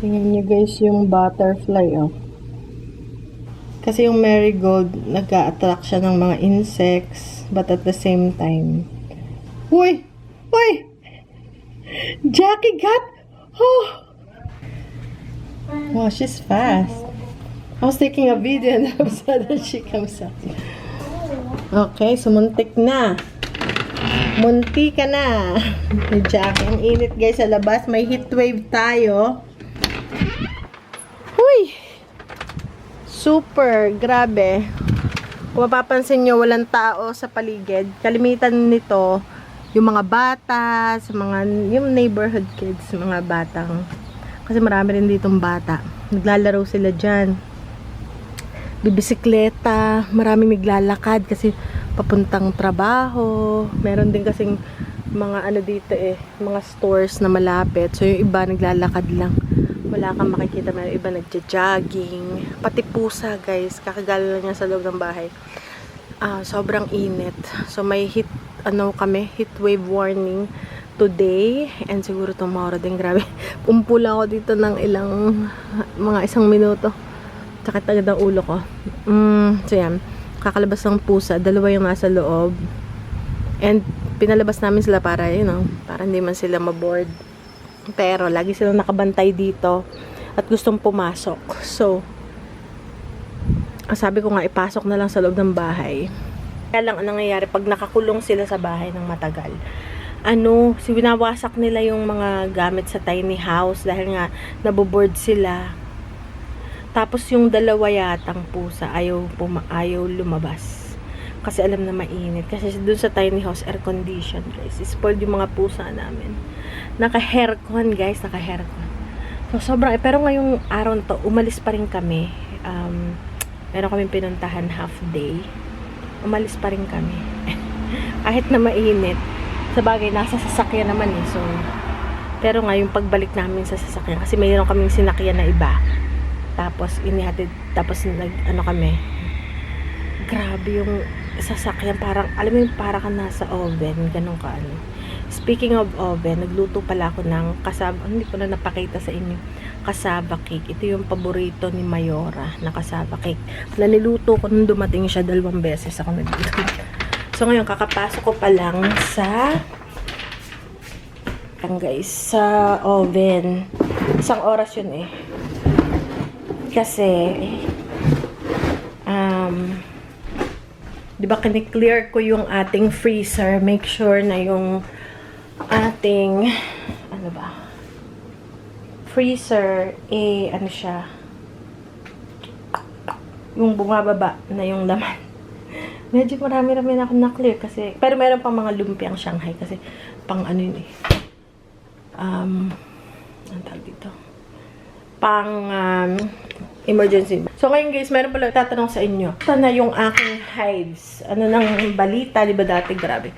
Tingnan niyo guys yung butterfly, oh. Kasi yung marigold, nag-a-attract siya ng mga insects, but at the same time. Uy! Uy! Jackie got! Oh! Wow, she's fast. I was taking a video and all of a sudden she comes up. Okay, so muntik na. Munti ka na. Jackie, ang init guys sa labas. May heat wave tayo. Uy! Super, grabe. Kung mapapansin nyo, walang tao sa paligid. Kalimitan nito, yung mga bata, sa mga, yung neighborhood kids, mga batang. Kasi marami rin ditong bata. Naglalaro sila dyan. Bibisikleta, marami naglalakad kasi papuntang trabaho. Meron din kasing mga ano dito mga stores na malapit. So yung iba naglalakad lang. Wala kang makikita, may iba nagja-jogging. Pati pusa guys, kakagala lang niya sa loob ng bahay. Sobrang init. So may heat wave warning today and siguro tomorrow din. Grabe. Pumpula ako dito ng mga isang minuto. Sakit agad ang ulo ko. So yan, kakalabas ng pusa, dalawa yung nasa loob. And pinalabas namin sila para, para hindi man sila maboard. Pero lagi silang nakabantay dito at gustong pumasok. So, sabi ko nga ipasok na lang sa loob ng bahay. Kaya lang ang nangyayari pag nakakulong sila sa bahay ng matagal. Winawasak nila yung mga gamit sa tiny house dahil nga naboboard sila. Tapos yung dalawa yatang pusa ayaw lumabas. Kasi alam na mainit. Kasi dun sa tiny house, air condition guys. Spoiled yung mga pusa namin. Naka-haircon guys, naka-haircon. So sobrang, pero ngayong araw na to, umalis pa rin kami. Meron kaming pinuntahan half day. Umalis pa rin kami. Kahit na mainit. Sabagay, nasa sasakyan naman So, pero ngayong pagbalik namin sa sasakyan, kasi mayroon kaming sinakyan na iba. Tapos, kami. Grabe yung sasakyan, parang, alam mo yung parang ka nasa oven, ganun ka Speaking of oven, nagluto pala ako ng kasaba, hindi ko na napakita sa inyo, kasaba cake. Ito yung paborito ni Mayora na kasaba cake. Niluto ko nung dumating siya 2 beses ako nagluto. So ngayon, kakapasok ko pa lang sa oven. 1 oras yun Kasi, di ba kini-clear ko yung ating freezer, make sure na yung ating freezer siya yung bumababa na yung laman. Medyo marami-rami na ako na-clear kasi, pero meron pang mga lumpiang Shanghai kasi pang yun ang tawag dito, pang emergency. So ngayon guys, meron pala tatanong sa inyo. Ito na yung aking hives. Nang balita, di ba dati, grabe.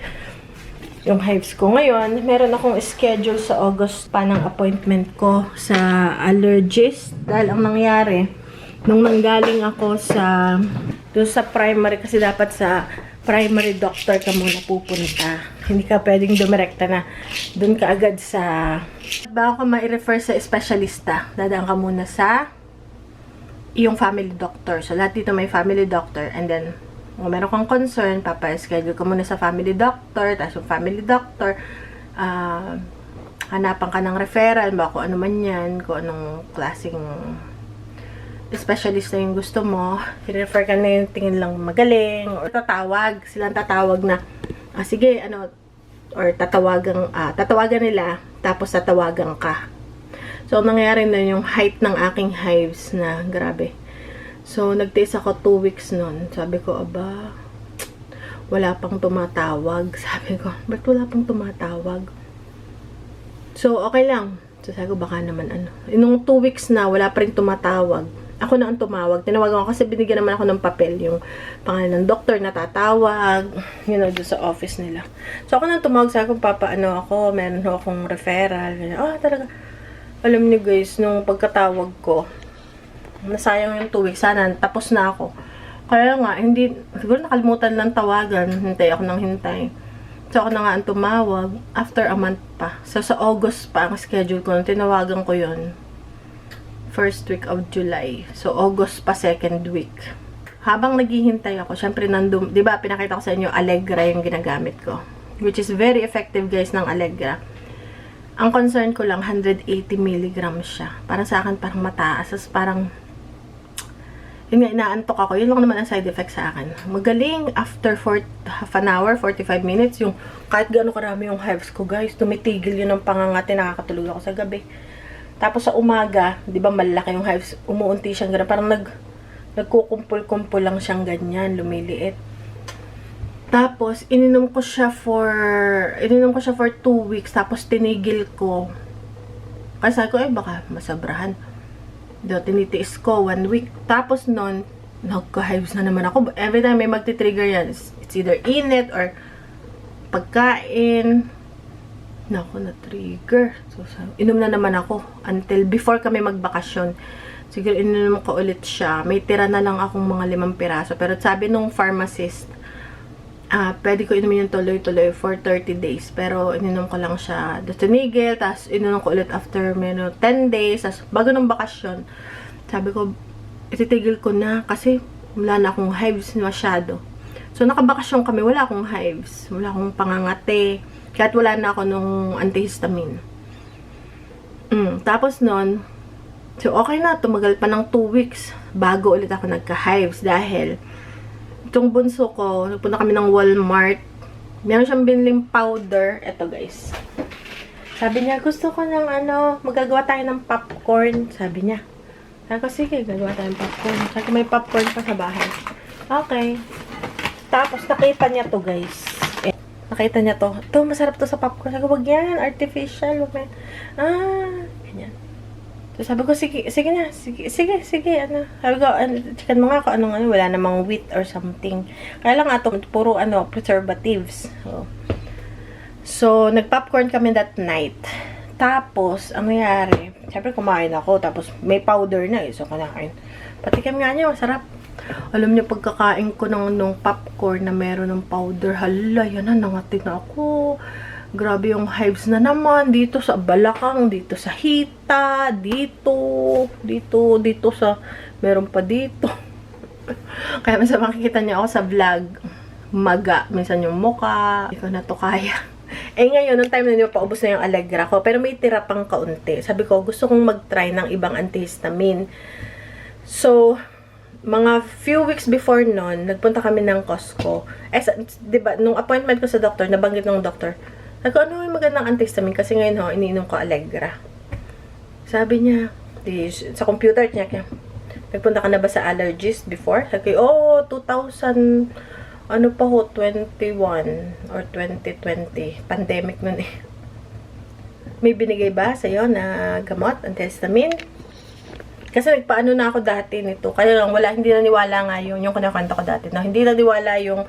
Yung hives ko. Ngayon, meron akong schedule sa August pa ng appointment ko sa allergist. Dahil ang nangyari, nung nanggaling ako doon sa primary, kasi dapat sa primary doctor ka muna pupunta. Hindi ka pwedeng dumirekta na doon ka agad bago ka ma-refer sa espesyalista, dadaan ka muna sa yung family doctor. So, lahat dito may family doctor. And then, kung meron kang concern, papa-schedule ka muna sa family doctor. Tapos yung family doctor, hanapan ka ng referral, ba kung ano man yan, kung anong klaseng specialist na yung gusto mo. I-refer ka na yung tingin lang magaling. Or silang tatawag na, sige, or tatawagan nila, tapos tatawagan ka. So, nangyari na yung height ng aking hives na grabe. So, nagtiis ako 2 weeks nun. Sabi ko, wala pang tumatawag. Sabi ko, ba't wala pang tumatawag? So, okay lang. So, sabi ko, baka naman Nung 2 weeks na, wala pa rin tumatawag. Ako na ang tumawag. Tinawagan ko kasi binigyan naman ako ng papel. Yung pangalan ng doktor na tatawag. Doon sa office nila. So, ako na ang tumawag. Sabi ko, ako, meron akong referral. Talaga. Alam niyo guys, nung pagkatawag ko, nasayang yung 2 weeks. Sana, tapos na ako. Kaya nga, siguro nakalimutan lang tawagan. Hintay ako ng hintay. So, ako na nga ang tumawag. After a month pa. So, sa August pa ang schedule ko. Tinawagan ko yon. first week of July. So, August pa second week. Habang naghihintay ako, syempre nandun, di ba, pinakita ko sa inyo, Allegra yung ginagamit ko. Which is very effective, guys, ng Allegra. Ang concern ko lang, 180 mg siya. Parang sa akin, parang mataas. As parang, yun nga, inaantok ako. Yun lang naman ang side effect sa akin. Magaling, after half an hour, 45 minutes, yung kahit gaano karami yung hives ko, guys, tumitigil yun ng pangangati, nakakatulog ako sa gabi. Tapos sa umaga, di ba malaki yung hives, umuunti siyang gano'n. Parang nagkukumpul-kumpul lang siyang ganyan, lumiliit. Tapos, ininom ko siya for 2 weeks. Tapos, tinigil ko. Kasi sabi ko, baka masabrahan. Tinitiis ko 1 week. Tapos nun, nagka-hives na naman ako. Every time may magti-trigger yan, it's either init or pagkain. Naku, na-trigger. So, inom na naman ako. Until before kami magbakasyon. Siguro, ininom ko ulit siya. May tira na lang akong mga 5 piraso. Pero sabi nung pharmacist, pwede ko inumin yung tuloy-tuloy for 30 days. Pero, ininom ko lang siya. Tinigil, tapos ininom ko ulit after 10 days. Tapos, bago ng bakasyon, sabi ko, ititigil ko na kasi wala na akong hives masyado. So, nakabakasyon kami, wala akong hives. Wala akong pangangate. Kahit wala na ako nung antihistamine. Tapos nun, so okay na, tumagal pa ng 2 weeks bago ulit ako nagka-hives dahil itong bunso ko, nagpunta kami ng Walmart. Meron siyang biniling powder. Ito guys. Sabi niya, gusto ko ng magagawa tayo ng popcorn. Sabi niya. Sabi ko, sige, gagawa tayo ng popcorn. Sabi ko, may popcorn pa sa bahay. Okay. Tapos, nakita niya to guys. Nakita niya to. Ito, masarap to sa popcorn. Sabi ko, wag yan. Artificial. Ganyan. So, sabi ko, sige na. Sige. Sabi ko, chicken mo nga kung wala namang wheat or something. Kaya lang puro preservatives. So, nag-popcorn kami that night. Tapos, ang nangyari, syempre kumain ako. Tapos, may powder na So, kanain. Patikim nga niya, masarap. Alam niyo, pagkakain ko nung popcorn na meron ng powder, hala, yan na, nangatin na ako. Grabe yung hives na naman. Dito sa balakang, dito sa hita, dito sa, meron pa dito. Kaya minsan makikita niyo ako sa vlog, maga, minsan yung muka. Hindi ko na to kaya. Ngayon, nung time na niyo, paubos na yung Allegra ko. Pero may tira pang kaunti. Sabi ko, gusto kong mag-try ng ibang antihistamine. So, mga few weeks before nun, nagpunta kami ng Costco. Diba, nung appointment ko sa doctor, nabanggit ng doctor, sabi ko, ano yung magandang antihistamine? Kasi ngayon, iniinom ko Allegra. Sabi niya, sa computer niya, nagpunta ka na ba sa allergist before? Sabi ko, 2000, 21 or 2020. Pandemic nun eh. May binigay ba sa'yo na gamot, antihistamine? Kasi nagpaano na ako dati nito. Kaya lang, hindi naniwala nga yung kinakwento ko dati. No? Hindi naniwala yung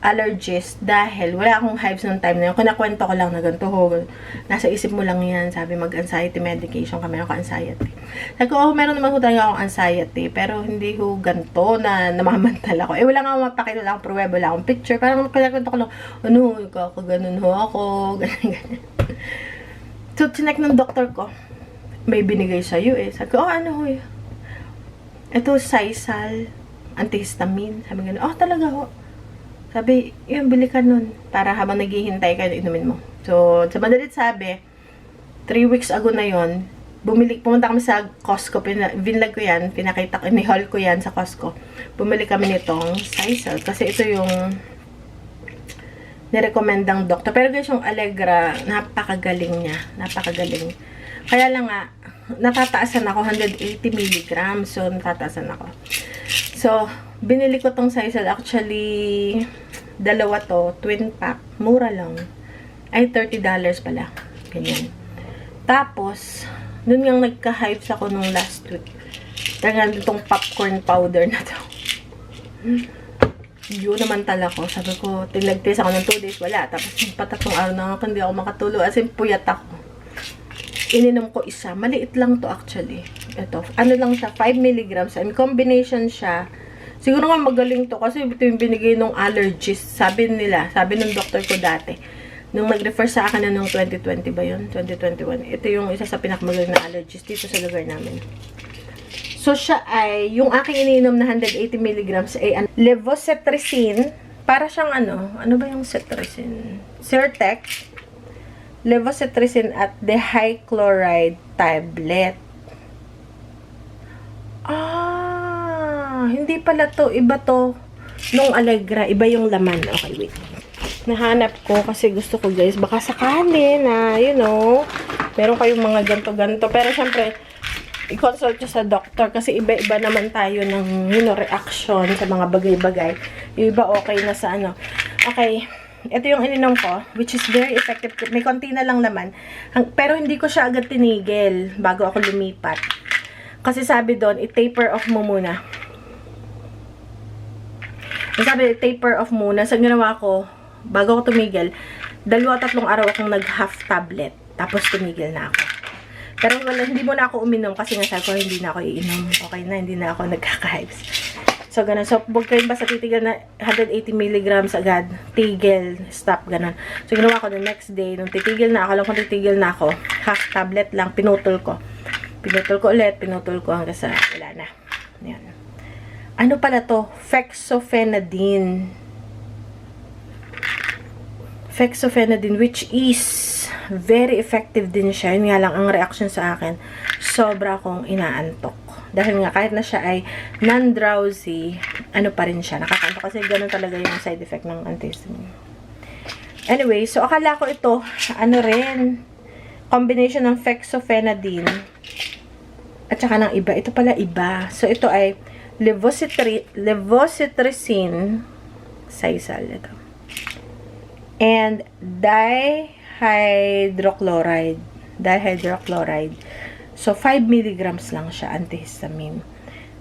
allergist dahil wala akong hives noong time na yun. Kinakwento ko lang na ganito. Nasa isip mo lang yan. Sabi, mag-anxiety medication ka. Meron ka anxiety. Sabi ko, meron naman ko talaga akong anxiety. Pero hindi ko ganito na namamantal ako. Wala nga akong mapakita. Wala akong pruweba. Wala akong picture. Parang kinakwento ko lang, kaganon ho ako. Ganyan. So, chinek ng doktor ko. May binigay sa'yo Sabi ko, ito, Sisal, antihistamine. Sabi gano'n, talaga ho. Sabi, bili ka nun. Para habang naghihintay ka, inumin mo. So, sa madalit sabi, 3 weeks ago na yon, pumunta kami sa Costco, vinlog ko yan, ni-haul ko yan sa Costco. Bumili kami nitong Sisal. Kasi ito yung nirecommend ng doktor. Pero guys, yung Allegra, napakagaling niya. Napakagaling. Kaya lang nga, natataasan ako, 180 mg. So, natataasan ako. So, binili ko tong Sisal. Actually, dalawa to, twin pack. Mura lang. Ay, $30 pala. Ganyan. Tapos, dun yung nagka-hypes ako nung last week. Talagang itong popcorn powder na to. Yun naman tala ko. Sabi ko, tinag-test ako ng 2 days. Wala. Tapos, patatlong araw na ako, hindi ako makatulog. As in, puyat ako. Ininom ko isa. Maliit lang to actually. Ito. Ano lang siya? 5 mg. And combination siya. Siguro nga magaling to. Kasi ito yung binigay ng allergist. Sabi nila. Sabi ng doctor ko dati. Nung nag-refer sa akin na nung 2020 ba yun? 2021. Ito yung isa sa pinakamagaling na allergist dito sa lugar namin. So, siya ay, yung aking iniinom na 180 milligrams ay levocetirizine. Para siyang ano ba yung cetirizine? Zyrtec, levocetirizine at dihydrochloride tablet. Hindi pala to. Iba to. Nung Allegra, iba yung laman. Okay, wait. Nahanap ko kasi gusto ko, guys. Baka sakali na, you know, meron kayong mga ganto-ganto. Pero, syempre, i-consult nyo sa doctor kasi iba-iba naman tayo ng, you know, reaction sa mga bagay-bagay. Yung iba okay na sa ano. Okay, ito yung ininom ko, which is very effective. May konti na lang laman. Pero hindi ko siya agad tinigil bago ako lumipat. Kasi sabi doon, i-taper off mo muna. Sabi, taper off muna. Sa ginawa ko, bago ako tumigil, 2-3 araw akong nag-half tablet. Tapos tumigil na ako. Pero wala, hindi mo na ako uminom kasi nga sabi ko, hindi na ako iinom. Okay na, hindi na ako nagkaka-hives. So, ganun. So, huwag kayo basta titigil na 180 milligrams agad. Tigil, stop, ganun. So, ginawa ko the next day. Nung titigil na ako, alam kung titigil na ako, half tablet lang, pinutol ko. Pinutol ko ulit, pinutol ko hanggang sa wala na. Yan. Ano pala to? Fexofenadine. Fexofenadine, which is very effective din siya. Yun nga lang, ang reaction sa akin, sobra akong inaantok. Dahil nga, kahit na siya ay non-drowsy, ano pa rin siya, nakakantok. Kasi ganun talaga yung side effect ng antihistamine. Anyway, so akala ko ito, ano rin, combination ng fexofenadine at saka ng iba. Ito pala iba. So, ito ay levocetirizine, Sisal, ito. And dihydrochloride. So, 5 milligrams lang siya, antihistamine.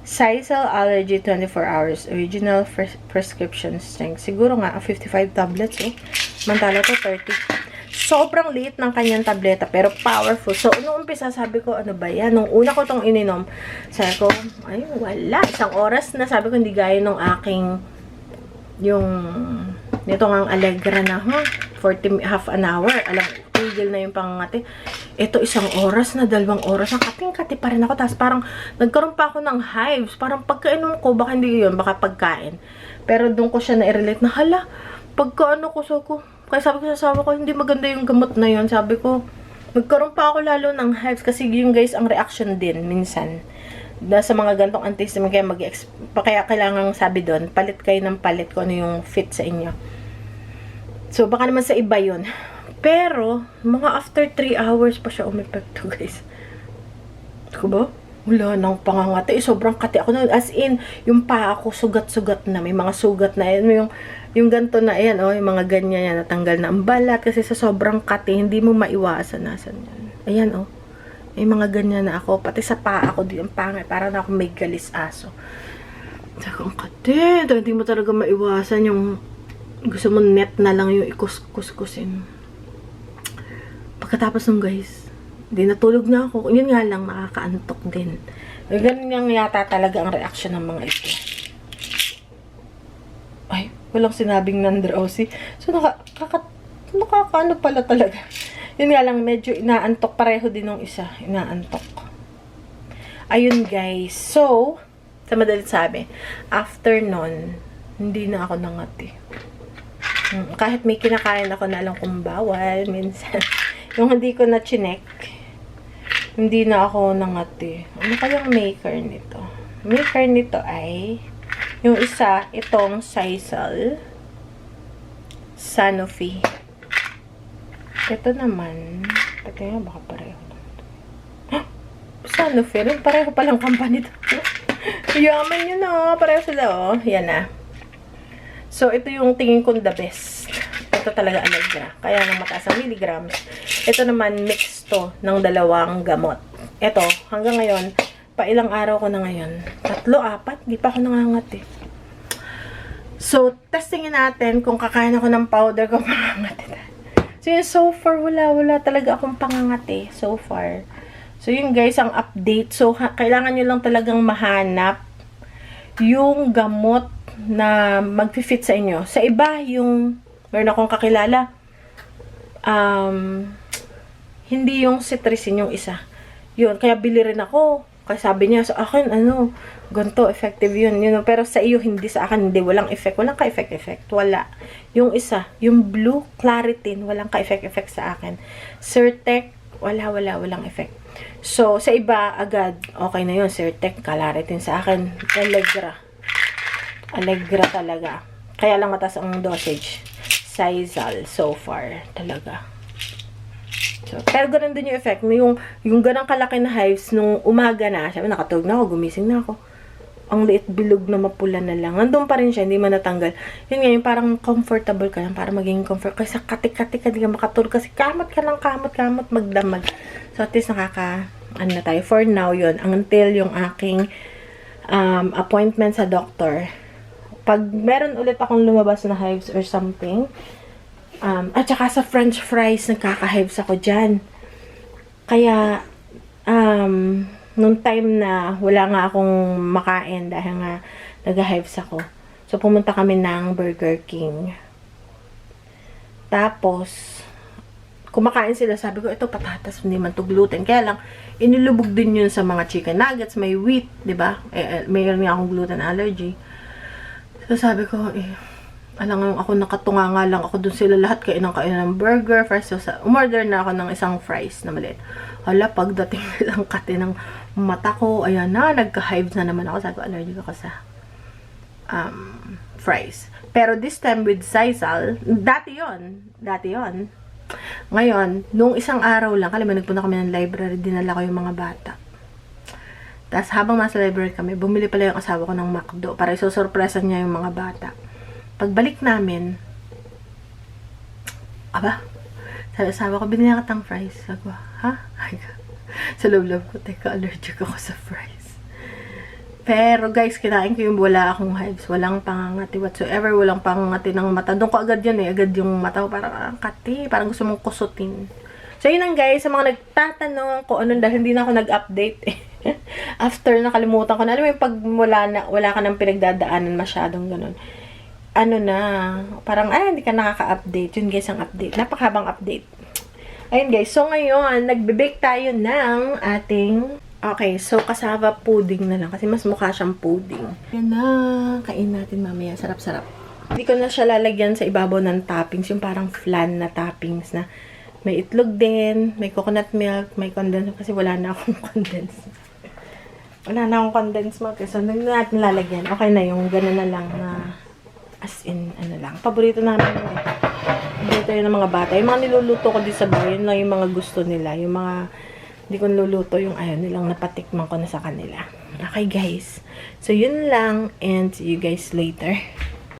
Sisal Allergy 24 hours. Original prescription strength. Siguro nga, 55 tablets, oh. Mantala to, 30. Sobrang liit ng kanyang tableta, pero powerful. So, nung umpisa, sabi ko, ano ba yan? Nung una ko tong ininom, sabi ko, ay, wala. 1 oras na, sabi ko, hindi gaya nung aking, nito ngang Allegra na, 40, half an hour. Alam, tigil na yung pangangati. Ito, 1 oras na, 2 oras. Kating-kati pa rin ako. Tapos parang, nagkaroon pa ako ng hives. Parang pagkainom ko, baka hindi yun, baka pagkain. Pero doon ko siya na-relate na, hala, pagkaano ko, so ko, kaya sabi ko sa asawa ko, hindi maganda yung gamot na yun. Sabi ko, nagkaroon pa ako lalo ng hives. Kasi yung guys, ang reaction din, minsan. Sa mga gantong antihistamine, kaya kailangan sabi doon, palit kayo ng palit kung ano yung fit sa inyo. So, baka naman sa iba yun. Pero, mga after 3 hours pa siya umepekto, guys. Ko ba? Wala nang pangangati. Sobrang kati ako. As in, yung paa ako, sugat-sugat na. May mga sugat na. Yung ganito na, ayan, oh, yung mga ganyan yan, natanggal na ang balat. Kasi sa sobrang kati, hindi mo maiwasan. Nasaan yan? Ayan, oh. May mga ganyan na ako. Pati sa paa ako, di ang pangay. Parang ako may galis aso. Sabi ko, ang kati. Hindi mo talaga maiwasan yung gusto mo net na lang yung ikus-kus-kusin. Pagkatapos nung guys, di natulog na ako. Yun nga lang, nakakaantok din. Ganun yung yata talaga ang reaction ng mga ito. Ay, walang sinabing non-drowsy. So, nakakaano pala talaga. Yun nga lang, medyo inaantok. Pareho din ng isa. Inaantok. Ayun guys. So, sa madalit sabi, after nun, hindi na ako nangati. Kahit may kinakain ako na alam kung bawal, minsan. Yung hindi ko na chinek, hindi na ako nangati. Ano kayang maker nito? Maker nito ay, yung isa, itong Sisal, Sanofi. Ito naman, pati nga baka pareho lang ito. Sanofi rin, pareho palang company ito. Yaman yun na, pareho sila, oh. Yan na. So, ito yung tingin kong the best. Ito talaga Allegra. Kaya nang mataas ang milligrams. Ito naman, mix to ng 2 gamot. Ito, hanggang ngayon, pa ilang araw ko na ngayon. 3, 4, di pa ako nangangati. So, testingin natin kung kakain ako ng powder ko pangangati. So, yun, so far, wala talaga akong pangangati. So far. So, yun guys, ang update. So, kailangan nyo lang talagang mahanap yung gamot na mag-fit sa inyo. Sa iba, yung meron akong kakilala, hindi yung cetirizine yung isa. Yun, kaya bili rin ako. Kasi sabi niya, sa akin, ganito, effective yun. Pero sa iyo, hindi. Sa akin, hindi. Walang effect. Walang ka-effect. Wala. Yung isa, yung blue Claritin, walang ka-effect sa akin. Zyrtec, walang effect. So, sa iba, agad, okay na yun. Zyrtec, Claritin. Sa akin, Allegra talaga. Kaya lang mataas ang dosage. Sizal, so far, talaga. So, pero ganun din yung effect. Yung ganang kalaki na hives, nung umaga na, sabi, nakatulog na ako, gumising na ako. Ang liit bilog na mapula na lang. Nandun pa rin siya, hindi man natanggal. Yun nga, yung parang comfortable ka lang, para maging comfort. Kasi katik-katik ka, di ka makatulog. Kasi kamot ka lang, kamot, magdamag. So, at least na tayo. For now, yun. Until yung aking appointment sa doctor. Pag meron ulit akong lumabas na hives or something, at saka sa french fries, nagkaka-hives ako dyan. Kaya, nung time na wala nga akong makain dahil nga nag-hives ako. So, pumunta kami ng Burger King. Tapos, kumakain sila. Sabi ko, ito patatas, hindi man to gluten. Kaya lang, inilubog din yun sa mga chicken nuggets. May wheat, diba? Mayroon nga akong gluten allergy. So, sabi ko, alam ako nakatunga nga lang ako dun sila lahat kainan ng burger, fries. So, umorder na ako ng isang fries na maliit. Hala, pagdating nilang kati ng mata ko, ayan na, nagka-hives na naman ako. Sabi ko, allergic ako sa fries. Pero this time with Sizal, dati yon. Ngayon, nung isang araw lang, nagpunta kami ng library, dinala ko yung mga bata. Tapos habang nasa library kami, bumili pala yung asawa ko ng McDo para isusurpresa niya yung mga bata. Pagbalik namin, sabi asawa ko, binili ka tang fries. Sabi ko, ha? Sa loob-loob ko, teka, allergic ako sa fries. Pero guys, kinain ko yung wala akong hives. Walang pangangati whatsoever. Walang pangangati ng mata. Doon ko agad yun agad yung mata ko parang kati. Parang gusto mong kusutin. So yun lang guys, sa mga nagtatanong kung ano dahil hindi na ako nag-update after nakalimutan ko na. Alam mo yung pag wala ka ng pinagdadaanan masyadong ganun. Parang, hindi ka nakaka-update. Yun guys, ang update. Napakabang update. Ayun guys, so ngayon, nagbe-bake tayo ng ating, so cassava pudding na lang. Kasi mas mukha siyang pudding. Yan na, kain natin mamaya. Sarap-sarap. Hindi ko na siya lalagyan sa ibabaw ng toppings. Yung parang flan na toppings na may itlog din, may coconut milk, may condensed. Kasi wala na akong condensed. Wala na akong condensed milk. So, hindi natin lalagyan. Okay na yung gano'n na lang na as in, lang. Paborito namin yun. Paborito yun ng mga bata. Yung mga niluluto ko din sa bahay, yun lang yung mga gusto nila. Yung mga, hindi ko niluluto yung ayaw nilang napatikman ko na sa kanila. Okay, guys. So, yun lang. And see you guys later.